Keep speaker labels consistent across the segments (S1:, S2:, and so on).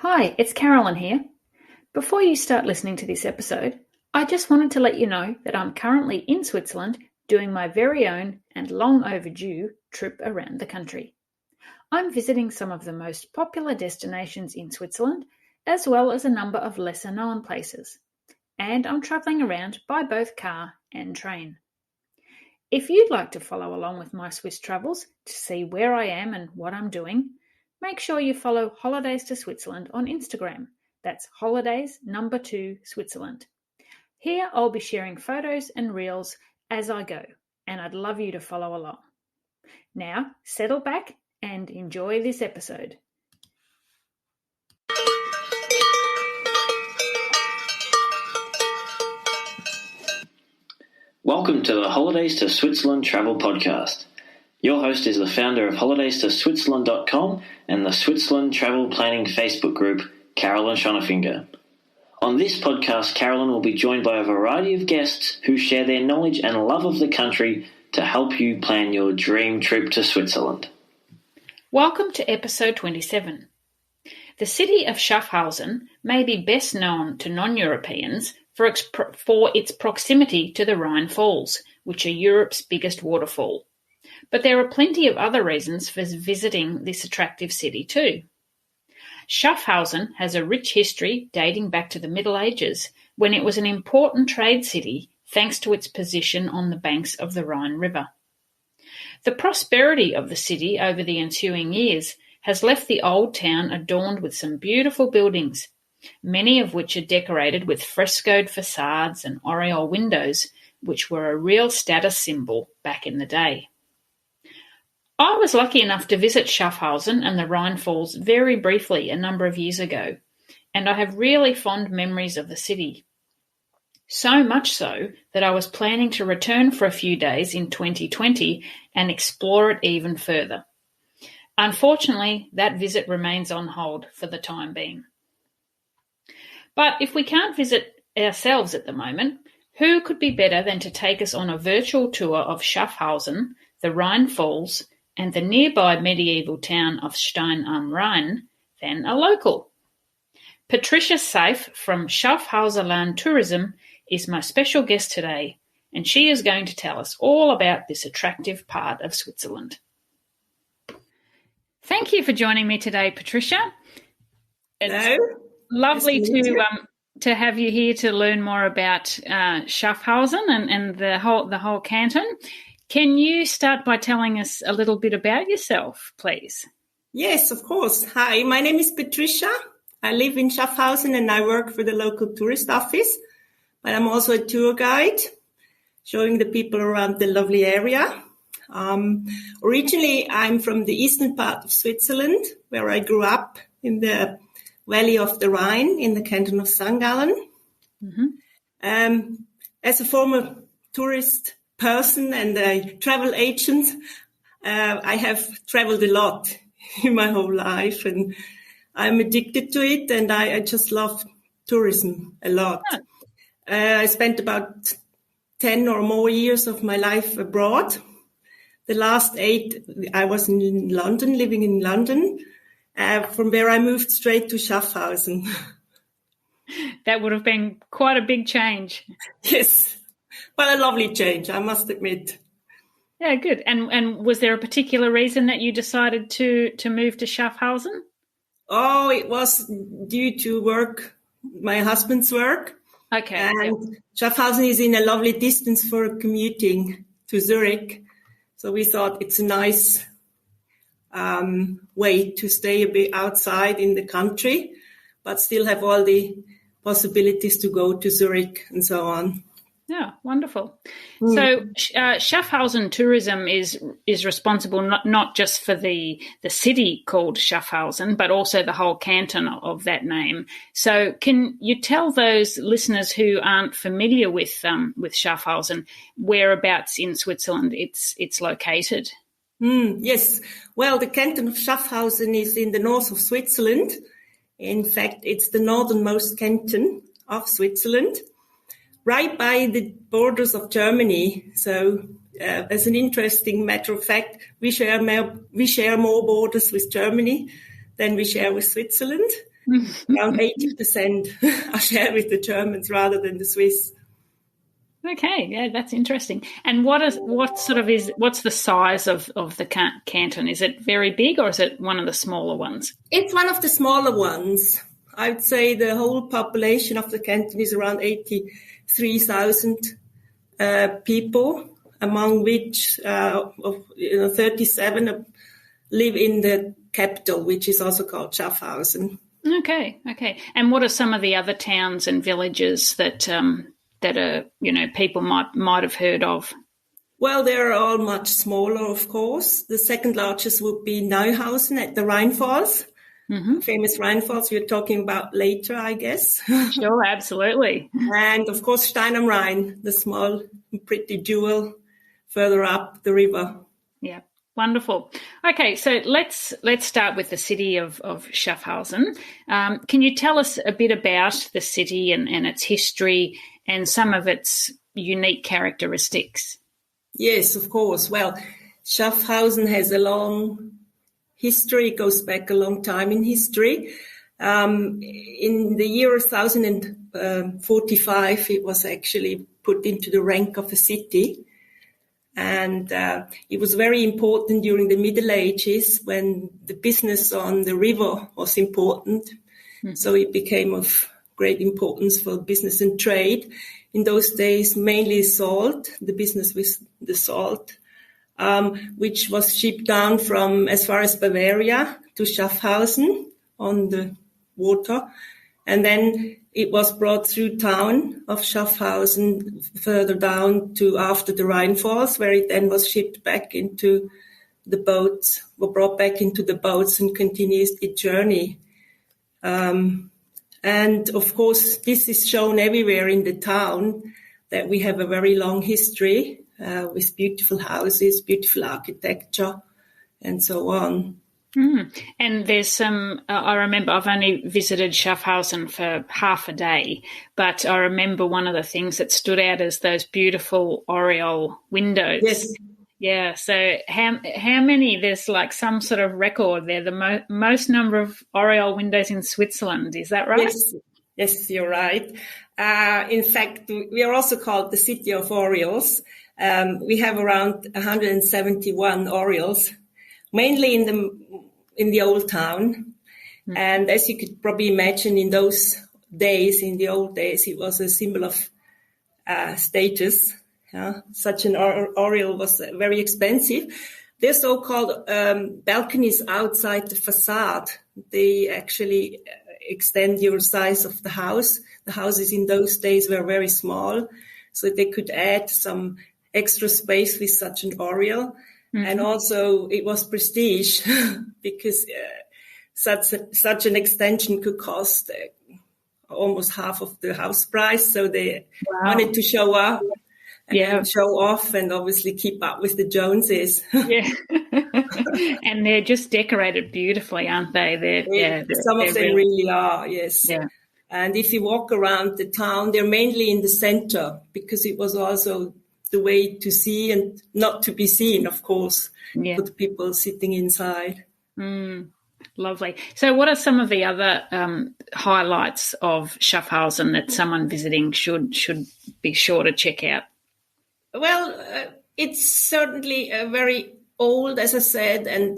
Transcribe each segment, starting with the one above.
S1: Hi, it's Carolyn here. Before you start listening to this episode, I just wanted to let you know that I'm currently in Switzerland doing my very own and long overdue trip around the country. I'm visiting some of the most popular destinations in Switzerland, as well as a number of lesser known places. And I'm travelling around by both car and train. If you'd like to follow along with my Swiss travels to see where I am and what I'm doing, make sure you follow Holidays to Switzerland on Instagram. That's holidays2 Switzerland. Here I'll be sharing photos and reels as I go, and I'd love you to follow along. Now, settle back and enjoy this episode.
S2: Welcome to the Holidays to Switzerland Travel Podcast. Your host is the founder of holidaysto-switzerland.com and the Switzerland Travel Planning Facebook group, Carolyn Schonnefinger. On this podcast, Carolyn will be joined by a variety of guests who share their knowledge and love of the country to help you plan your dream trip to Switzerland.
S1: Welcome to episode 27. The city of Schaffhausen may be best known to non-Europeans for its proximity to the Rhine Falls, which are Europe's biggest waterfall. But there are plenty of other reasons for visiting this attractive city too. Schaffhausen has a rich history dating back to the Middle Ages, when it was an important trade city thanks to its position on the banks of the Rhine River. The prosperity of the city over the ensuing years has left the old town adorned with some beautiful buildings, many of which are decorated with frescoed facades and oriel windows, which were a real status symbol back in the day. I was lucky enough to visit Schaffhausen and the Rhine Falls very briefly a number of years ago, and I have really fond memories of the city. So much so that I was planning to return for a few days in 2020 and explore it even further. Unfortunately, that visit remains on hold for the time being. But if we can't visit ourselves at the moment, who could be better than to take us on a virtual tour of Schaffhausen, the Rhine Falls, and the nearby medieval town of Stein am Rhein than a local? Patricia Seif from Schaffhausen Tourism is my special guest today, and she is going to tell us all about this attractive part of Switzerland. Thank you for joining me today, Patricia.
S3: Hello.
S1: Lovely to have you here to learn more about Schaffhausen and the whole canton. Can you start by telling us a little bit about yourself, please?
S3: Yes, of course. Hi, my name is Patricia. I live in Schaffhausen and I work for the local tourist office, but I'm also a tour guide, showing the people around the lovely area. Originally, I'm from the eastern part of Switzerland, where I grew up in the valley of the Rhine in the canton of St. Gallen. Mm-hmm. As a former tourist person and a travel agent, I have traveled a lot in my whole life and I'm addicted to it and I just love tourism a lot. Yeah. I spent about 10 or more years of my life abroad. The last 8, I was in London, living in London. From where I moved straight to Schaffhausen.
S1: That would have been quite a big change.
S3: Yes, but a lovely change, I must admit.
S1: Yeah, good. And was there a particular reason that you decided to move to Schaffhausen?
S3: Oh, it was due to work, my husband's work.
S1: Okay.
S3: And yep. Schaffhausen is in a lovely distance for commuting to Zurich. So we thought it's a nice way to stay a bit outside in the country, but still have all the possibilities to go to Zurich and so on.
S1: Yeah, wonderful. So Schaffhausen Tourism is responsible not just for the city called Schaffhausen, but also the whole canton of that name. So can you tell those listeners who aren't familiar with Schaffhausen whereabouts in Switzerland it's located?
S3: Yes. Well, the canton of Schaffhausen is in the north of Switzerland. In fact, it's the northernmost canton of Switzerland, right by the borders of Germany. So, as an interesting matter of fact, we share more borders with Germany than we share with Switzerland. Around 80% are shared with the Germans rather than the Swiss.
S1: Okay, yeah, that's interesting. And what's the size of the canton? Is it very big, or is it one of the smaller ones?
S3: It's one of the smaller ones. I would say the whole population of the canton is around 83,000 people, among which 37 live in the capital, which is also called Schaffhausen.
S1: Okay. And what are some of the other towns and villages that are, people might have heard of?
S3: Well, they're all much smaller, of course. The second largest would be Neuhausen at the Rhine Falls. Mm-hmm. Famous Rhine Falls we're talking about later, I guess.
S1: Sure, absolutely.
S3: And, of course, Stein am Rhein, the small, pretty jewel further up the river.
S1: Yeah, wonderful. Okay, so let's start with the city of Schaffhausen. Can you tell us a bit about the city and its history and some of its unique characteristics?
S3: Yes, of course. Well, Schaffhausen has a long history. It goes back a long time in history. In the year 1045, it was actually put into the rank of a city. And it was very important during the Middle Ages when the business on the river was important. Mm-hmm. So it became of great importance for business and trade. In those days, mainly salt, the business with the salt, which was shipped down from as far as Bavaria to Schaffhausen on the water. And then it was brought through town of Schaffhausen further down to after the Rhine Falls, where it then was shipped back into the boats, were brought back into the boats and continues its journey. And of course, this is shown everywhere in the town that we have a very long history with beautiful houses, beautiful architecture, and so on.
S1: Mm. And there's some, I remember I've only visited Schaffhausen for half a day, but I remember one of the things that stood out is those beautiful oriel windows.
S3: Yes.
S1: Yeah. So how many, there's like some sort of record there, the most number of oriel windows in Switzerland. Is that right?
S3: Yes, you're right. In fact, we are also called the City of Oriels. We have around 171 oriels, mainly in the old town. Mm-hmm. And as you could probably imagine, in those days, in the old days, it was a symbol of status. Such an oriel was very expensive. They're so-called balconies outside the facade. They actually extend your size of the house. The houses in those days were very small, so they could add some extra space with such an oriel. Mm-hmm. And also it was prestige because such an extension could cost almost half of the house price. So they wanted to show up. And show off and obviously keep up with the Joneses. Yeah.
S1: And they're just decorated beautifully, aren't they?
S3: Some of them really are, yes. Yeah. And if you walk around the town, they're mainly in the center because it was also the way to see and not to be seen, of course, for the people sitting inside.
S1: Mm. Lovely. So what are some of the other highlights of Schaffhausen that someone visiting should be sure to check out?
S3: Well, it's certainly a very old, as I said, and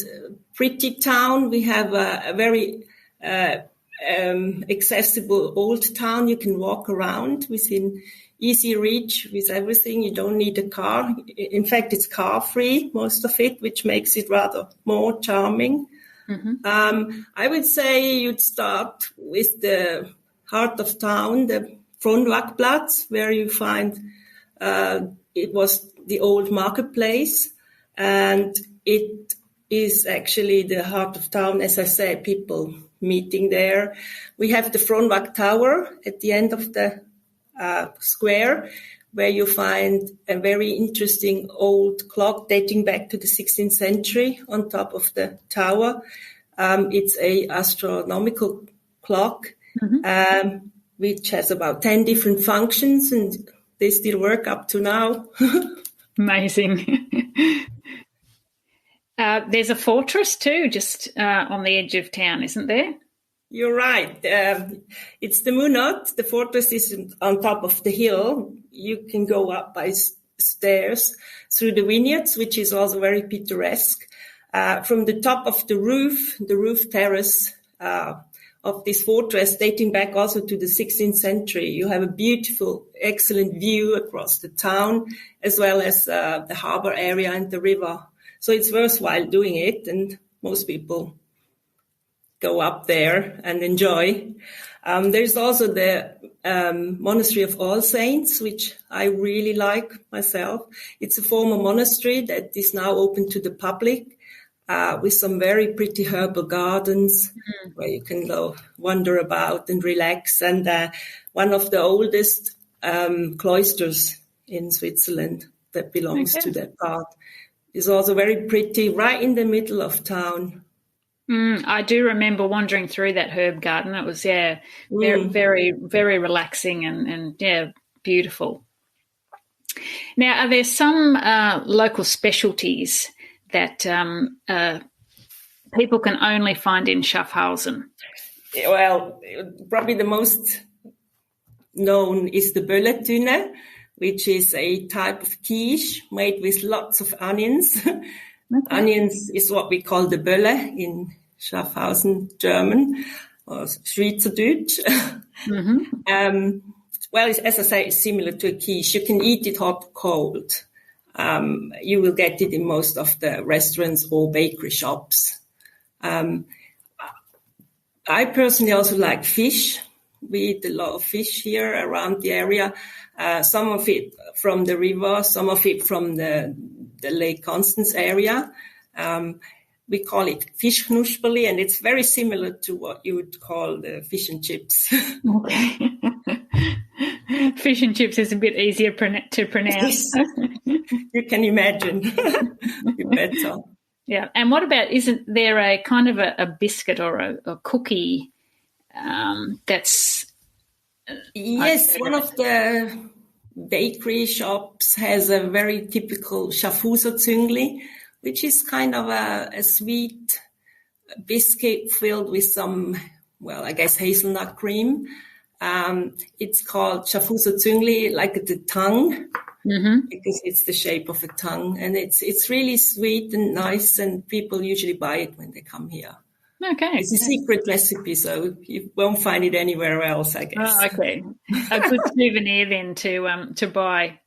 S3: pretty town. We have a very accessible old town. You can walk around within easy reach with everything. You don't need a car. In fact, it's car-free, most of it, which makes it rather more charming. Mm-hmm. I would say you'd start with the heart of town, the Fronbach Tower, where you find it was the old marketplace, and it is actually the heart of town. As I said, people meeting there. We have the Fronbach Tower at the end of the square, where you find a very interesting old clock dating back to the 16th century on top of the tower. It's a astronomical clock, mm-hmm. Which has about 10 different functions, and they still work up to now.
S1: Amazing. There's a fortress too, just on the edge of town, isn't there?
S3: You're right. It's the Munot. The fortress is on top of the hill. You can go up by stairs through the Vineyards, which is also very picturesque. From the top of the roof terrace of this fortress, dating back also to the 16th century, you have a beautiful, excellent view across the town, as well as the harbor area and the river. So it's worthwhile doing it, and most people go up there and enjoy. There's also the Monastery of All Saints, which I really like myself. It's a former monastery that is now open to the public, with some very pretty herbal gardens where you can go wander about and relax. And one of the oldest cloisters in Switzerland that belongs to that part is also very pretty, right in the middle of town.
S1: I do remember wandering through that herb garden. It was, very, very, very relaxing and beautiful. Now, are there some local specialties that people can only find in Schaffhausen?
S3: Well, probably the most known is the Bölletüne, which is a type of quiche made with lots of onions. Okay. Onions is what we call the Bölle in Schaffhausen German, or Schweizerdeutsch. Mm-hmm. Well, as I say, it's similar to a quiche. You can eat it hot or cold. You will get it in most of the restaurants or bakery shops. I personally also like fish. We eat a lot of fish here around the area. Some of it from the river, some of it from the Lake Constance area. We call it Fischknusperli, and it's very similar to what you would call the fish and chips.
S1: Okay. Fish and chips is a bit easier to pronounce.
S3: You can imagine. You better.
S1: Yeah. And what about, isn't there a kind of a biscuit or a cookie that's...
S3: Yes, one of the bakery shops has a very typical Schaffhauser, which is kind of a sweet biscuit filled with some, well, I guess hazelnut cream. It's called Schaffhauser, like the tongue, because it's the shape of a tongue. And it's really sweet and nice, and people usually buy it when they come here.
S1: Okay.
S3: It's a secret recipe, so you won't find it anywhere else, I guess.
S1: Oh, okay. A good souvenir then to buy.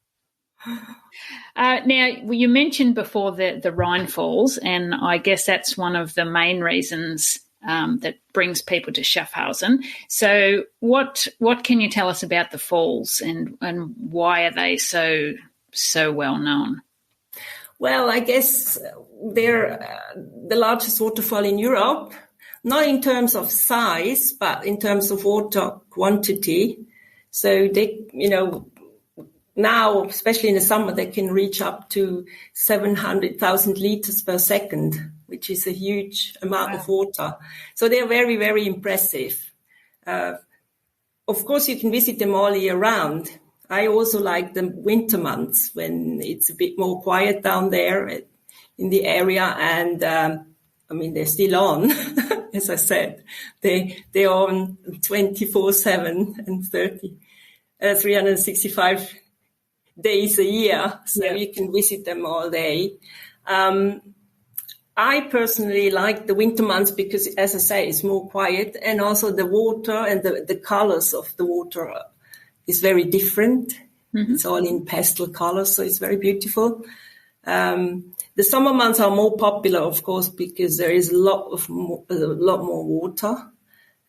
S1: Now, you mentioned before the Rhine Falls, and I guess that's one of the main reasons that brings people to Schaffhausen. So what can you tell us about the falls, and why are they so well known?
S3: Well, I guess they're the largest waterfall in Europe, not in terms of size, but in terms of water quantity. So they, now, especially in the summer, they can reach up to 700,000 liters per second, which is a huge amount of water. So they're very, very impressive. Of course, you can visit them all year round. I also like the winter months when it's a bit more quiet down there in the area. And, they're still on, as I said. They're on 24/7 and 365 days a year. So you can visit them all day. I personally like the winter months because, as I say, it's more quiet, and also the water and the colors of the water is very different. Mm-hmm. It's all in pastel colors, so it's very beautiful. The summer months are more popular, of course, because there is a lot more water,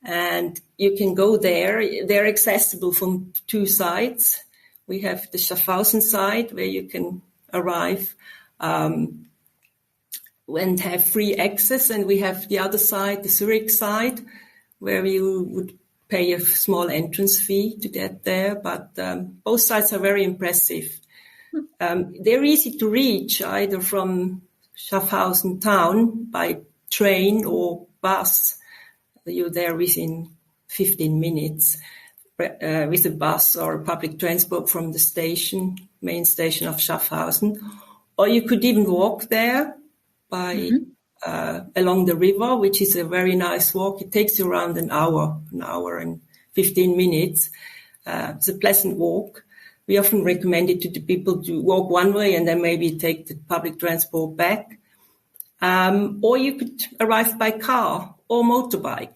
S3: and you can go there. They're accessible from two sides. We have the Schaffhausen side where you can arrive and have free access, and we have the other side, the Zurich side, where you would pay a small entrance fee to get there. But both sides are very impressive. They're easy to reach either from Schaffhausen town by train or bus. You're there within 15 minutes with a bus or public transport from the main station of Schaffhausen. Or you could even walk there by along the river, which is a very nice walk. It takes you around an hour and 15 minutes. It's a pleasant walk. We often recommend it to the people to walk one way and then maybe take the public transport back. Or you could arrive by car or motorbike.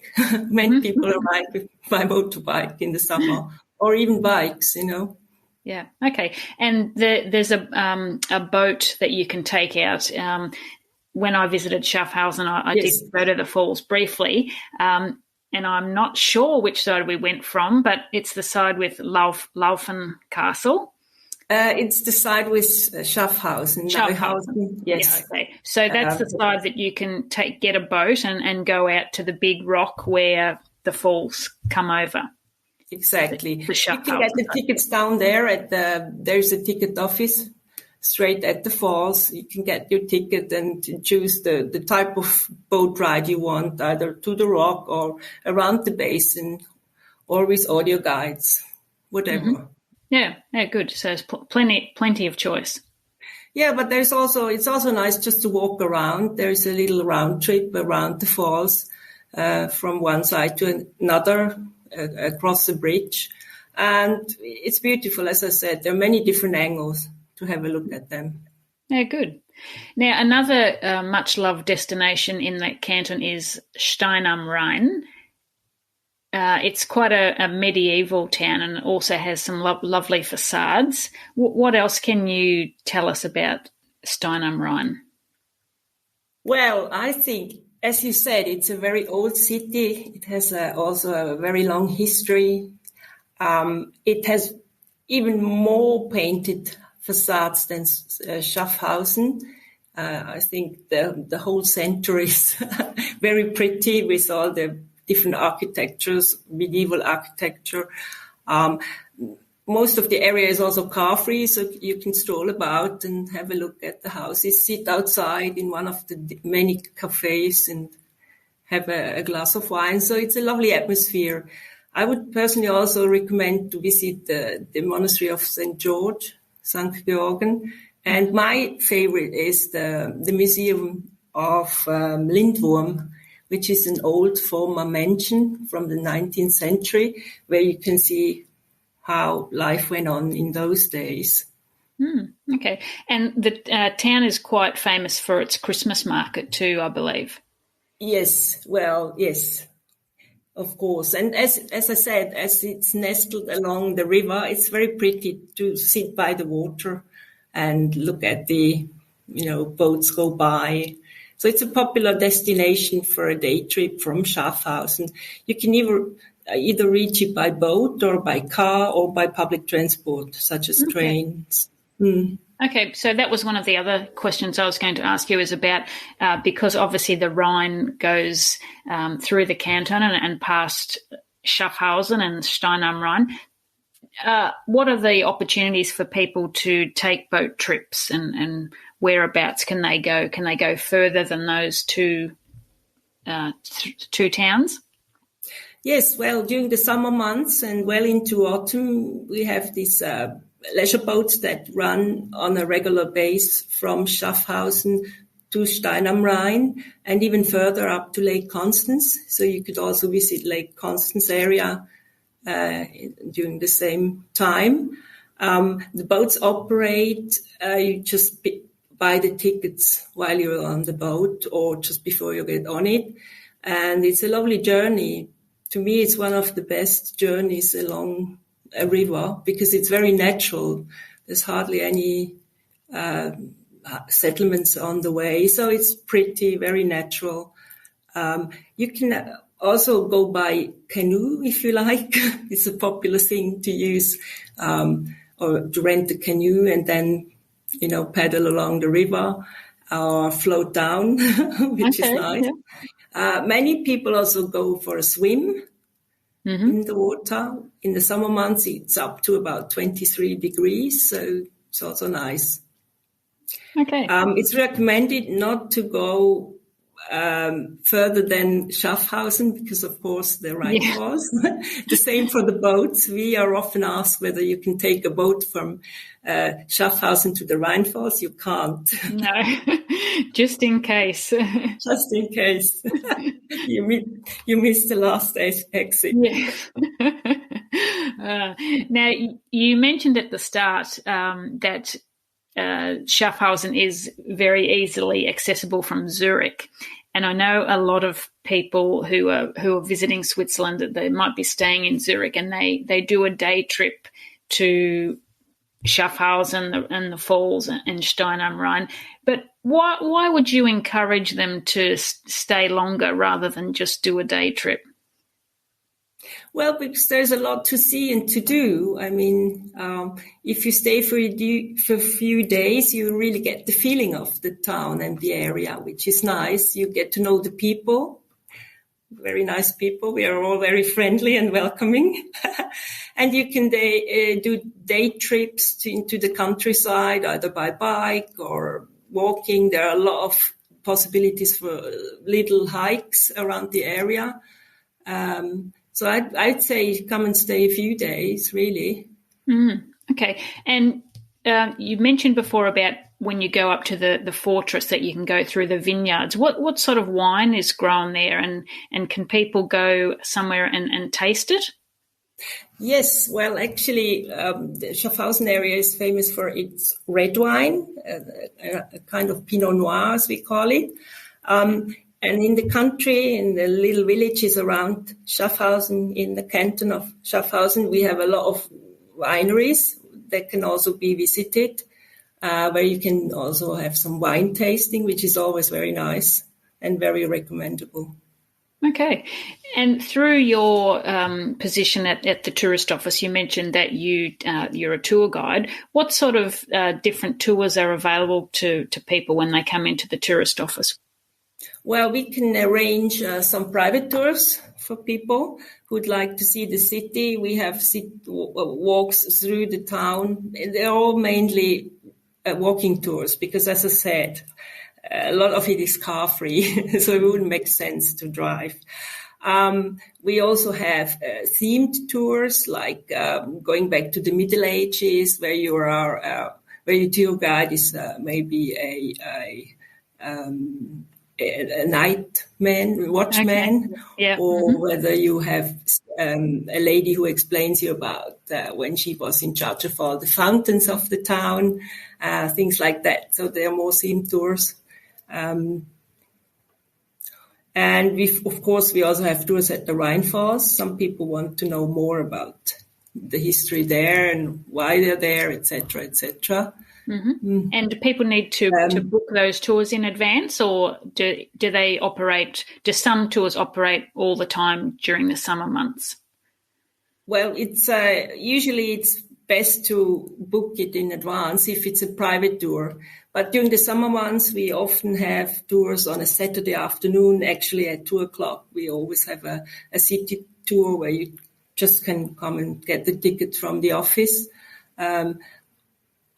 S3: Many people arrive by motorbike in the summer, or even bikes,
S1: Yeah. Okay. And there's a boat that you can take out. When I visited Schaffhausen, I did go to the falls briefly, and I'm not sure which side we went from, but it's the side with Laufen Castle.
S3: It's the side with Schaffhausen.
S1: Schaffhausen. Yes. Yeah, okay. So that's the side that you can get a boat and go out to the big rock where the falls come over.
S3: Exactly. You can get the tickets down there there's a ticket office straight at the falls. You can get your ticket and choose the type of boat ride you want, either to the rock or around the basin, or with audio guides, whatever. Mm-hmm.
S1: Yeah, good. So there's plenty of choice.
S3: Yeah, but it's also nice just to walk around. There's a little round trip around the falls from one side to another across the bridge. And it's beautiful, as I said. There are many different angles to have a look at them.
S1: Yeah, good. Now, another much-loved destination in that canton is Stein am Rhein. It's quite a medieval town and also has some lovely facades. What else can you tell us about Stein am Rhein?
S3: Well, I think, as you said, it's a very old city. It has also a very long history. It has even more painted facades than Schaffhausen. I think the whole center is very pretty with all the different architectures, medieval architecture. Most of the area is also car-free, so you can stroll about and have a look at the houses, sit outside in one of the many cafes and have a glass of wine. So it's a lovely atmosphere. I would personally also recommend to visit the Monastery of St. George, St. Georgen. And my favorite is the Museum of Lindwurm, which is an old former mansion from the 19th century, where you can see how life went on in those days.
S1: Okay. And the town is quite famous for its Christmas market too, I believe.
S3: Yes, of course. And as I said, as it's nestled along the river, it's very pretty to sit by the water and look at the, boats go by. So it's a popular destination for a day trip from Schaffhausen. You can either reach it by boat or by car or by public transport, such as trains.
S1: Okay, so that was one of the other questions I was going to ask you is about, because obviously the Rhine goes through the canton and past Schaffhausen and Stein am Rhein. What are the opportunities for people to take boat trips and whereabouts can they go? Can they go further than those two towns?
S3: Yes, well, during the summer months and well into autumn, we have these leisure boats that run on a regular base from Schaffhausen to Stein am Rhein and even further up to Lake Constance. So you could also visit Lake Constance area during the same time. The boats operate, you just buy the tickets while you're on the boat or just before you get on it. And it's a lovely journey. To me, it's one of the best journeys along a river because it's very natural. There's hardly any settlements on the way. So it's pretty, very natural. You can also go by canoe if you like. It's a popular thing to use or to rent a canoe and then, paddle along the river or float down, which is nice. Yeah. Many people also go for a swim in the water. In the summer months, it's up to about 23 degrees, so it's also nice.
S1: Okay.
S3: It's recommended not to go further than Schaffhausen because, of course, the Rhine Falls. The same for the boats. We are often asked whether you can take a boat from Schaffhausen to the Rhine Falls. You can't.
S1: No. Just in case.
S3: Just in case you missed the last exit.
S1: Yeah. Now, you mentioned at the start that Schaffhausen is very easily accessible from Zurich. And I know a lot of people who are visiting Switzerland, that they might be staying in Zurich, and they do a day trip to Schaffhausen and the falls and Stein am Rhein. But why would you encourage them to stay longer rather than just do a day trip?
S3: Well, because there's a lot to see and to do. I mean, if you stay for a few days, you really get the feeling of the town and the area, which is nice. You get to know the people, very nice people. We are all very friendly and welcoming. And you can do day trips into the countryside, either by bike or walking. There are a lot of possibilities for little hikes around the area. So I'd say come and stay a few days, really.
S1: Okay. And you mentioned before about when you go up to the fortress that you can go through the vineyards. What sort of wine is grown there, and can people go somewhere and taste it?
S3: Yes, well, actually, the Schaffhausen area is famous for its red wine, a kind of Pinot Noir, as we call it. And in the country, in the little villages around Schaffhausen, in the canton of Schaffhausen, we have a lot of wineries that can also be visited, where you can also have some wine tasting, which is always very nice and very recommendable.
S1: Okay. And through your position at the tourist office, you mentioned that you're a tour guide. What sort of different tours are available to people when they come into the tourist office?
S3: Well, we can arrange some private tours for people who'd like to see the city. We have walks through the town. They're all mainly walking tours because, as I said, a lot of it is car-free, so it wouldn't make sense to drive. We also have themed tours, like going back to the Middle Ages, where where your tour guide is maybe a watchman,
S1: okay. Yeah.
S3: or whether you have a lady who explains you about when she was in charge of all the fountains of the town, things like that. So they are more themed tours. And we also have tours at the Rhine Falls. Some people want to know more about the history there and why they're there, etc., etc.
S1: Mm-hmm. And do people need to book those tours in advance, or do some tours operate all the time during the summer months?
S3: Well, it's usually it's best to book it in advance if it's a private tour. But during the summer months, we often have tours on a Saturday afternoon, actually at 2:00. We always have a city tour where you just can come and get the ticket from the office.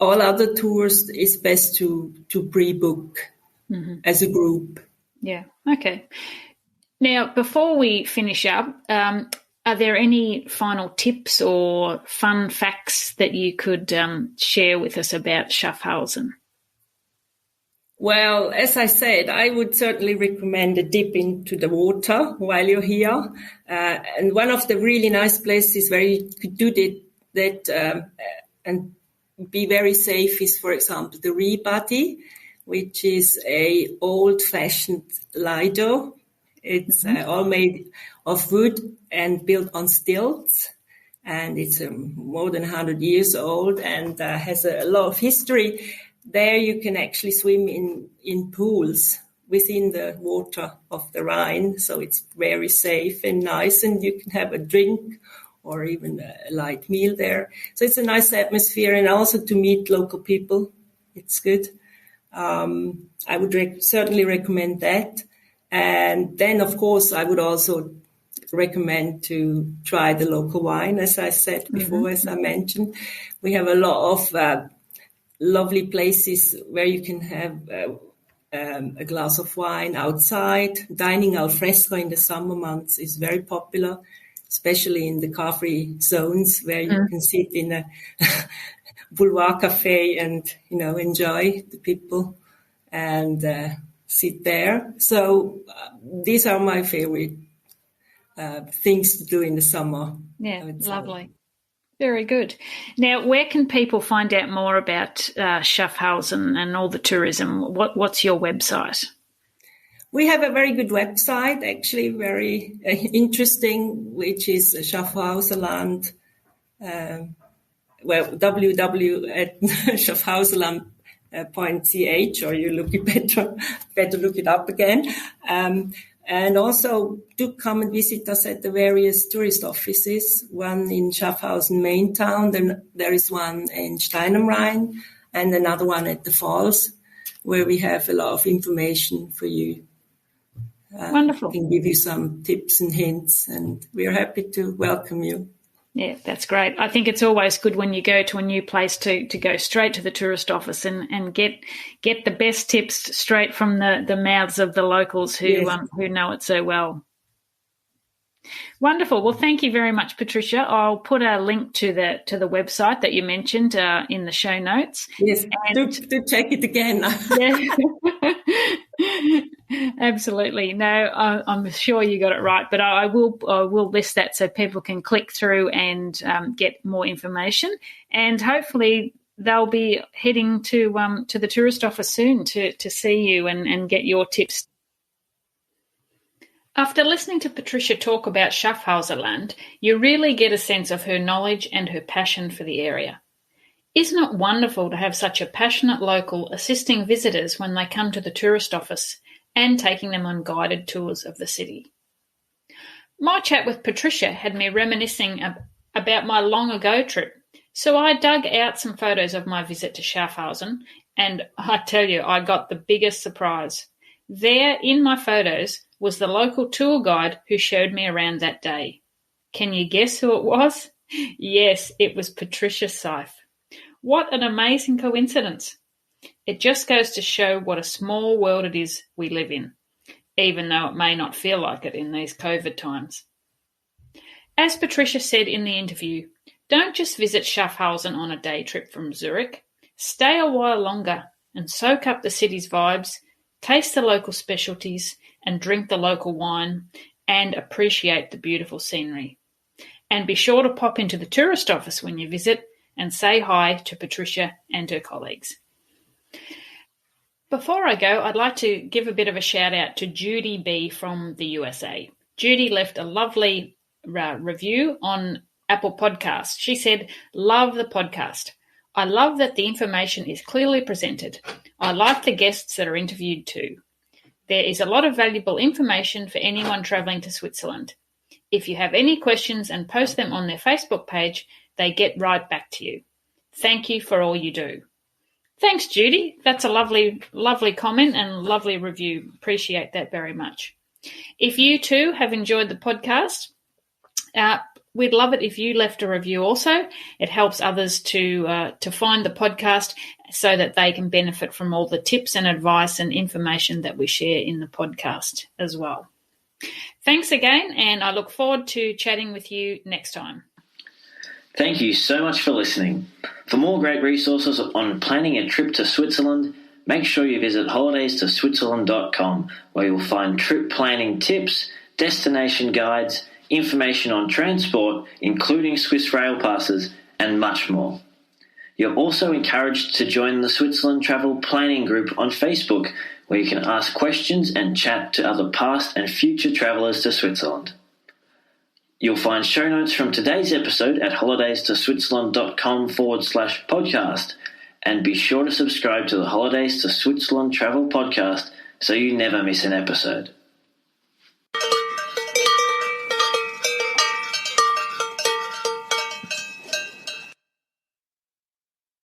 S3: All other tours is best to pre-book as a group.
S1: Yeah, okay. Now, before we finish up, are there any final tips or fun facts that you could share with us about Schaffhausen?
S3: Well, as I said, I would certainly recommend a dip into the water while you're here. And one of the really nice places where you could do that and be very safe is, for example, the Rhine, which is a old-fashioned lido. It's all made of wood and built on stilts. And it's more than 100 years old and has a lot of history. There you can actually swim in pools within the water of the Rhine. So it's very safe and nice, and you can have a drink or even a light meal there. So it's a nice atmosphere, and also to meet local people. It's good. I would certainly recommend that. And then, of course, I would also recommend to try the local wine, as I said before, as I mentioned. We have a lot of lovely places where you can have a glass of wine outside. Dining al fresco in the summer months is very popular, especially in the car-free zones where you can sit in a boulevard cafe and, enjoy the people and sit there. So these are my favorite things to do in the summer.
S1: Yeah, lovely. Very good. Now, where can people find out more about Schaffhausen and all the tourism? What's your website?
S3: We have a very good website, actually very interesting, which is Schaffhausenland. www.schaffhausenland.ch, or you look it better look it up again. And also do come and visit us at the various tourist offices, one in Schaffhausen main town, then there is one in Stein am Rhein, and another one at the falls, where we have a lot of information for you.
S1: Wonderful.
S3: We can give you some tips and hints, and we're happy to welcome you.
S1: Yeah, that's great. I think it's always good when you go to a new place to go straight to the tourist office and get the best tips straight from the mouths of the locals who know it so well. Wonderful. Well, thank you very much, Patricia. I'll put a link to the website that you mentioned in the show notes.
S3: Yes, do check it again.
S1: Yeah. Absolutely. No, I'm sure you got it right, but I will list that so people can click through and get more information, and hopefully they'll be heading to the tourist office soon to see you and get your tips. After listening to Patricia talk about Schaffhausenland, you really get a sense of her knowledge and her passion for the area. Isn't it wonderful to have such a passionate local assisting visitors when they come to the tourist office and taking them on guided tours of the city? My chat with Patricia had me reminiscing about my long ago trip, so I dug out some photos of my visit to Schaffhausen, and I tell you, I got the biggest surprise. There in my photos was the local tour guide who showed me around that day. Can you guess who it was? Yes, it was Patricia Seif. What an amazing coincidence. It just goes to show what a small world it is we live in, even though it may not feel like it in these COVID times. As Patricia said in the interview, don't just visit Schaffhausen on a day trip from Zurich. Stay a while longer and soak up the city's vibes, taste the local specialties and drink the local wine, and appreciate the beautiful scenery. And be sure to pop into the tourist office when you visit and say hi to Patricia and her colleagues. Before I go, I'd like to give a bit of a shout out to Judy B from the USA. Judy left a lovely review on Apple Podcasts. She said, "Love the podcast. I love that the information is clearly presented. I like the guests that are interviewed too. There is a lot of valuable information for anyone travelling to Switzerland. If you have any questions and post them on their Facebook page, they get right back to you. Thank you for all you do." Thanks, Judy. That's a lovely, lovely comment and lovely review. Appreciate that very much. If you too have enjoyed the podcast, we'd love it if you left a review also. It helps others to find the podcast so that they can benefit from all the tips and advice and information that we share in the podcast as well. Thanks again, and I look forward to chatting with you next time.
S2: Thank you so much for listening. For more great resources on planning a trip to Switzerland, make sure you visit holidaystoSwitzerland.com, where you'll find trip planning tips, destination guides, information on transport, including Swiss rail passes, and much more. You're also encouraged to join the Switzerland Travel Planning Group on Facebook, where you can ask questions and chat to other past and future travellers to Switzerland. You'll find show notes from today's episode at holidaystoSwitzerland.com/podcast, and be sure to subscribe to the Holidays to Switzerland Travel Podcast so you never miss an episode.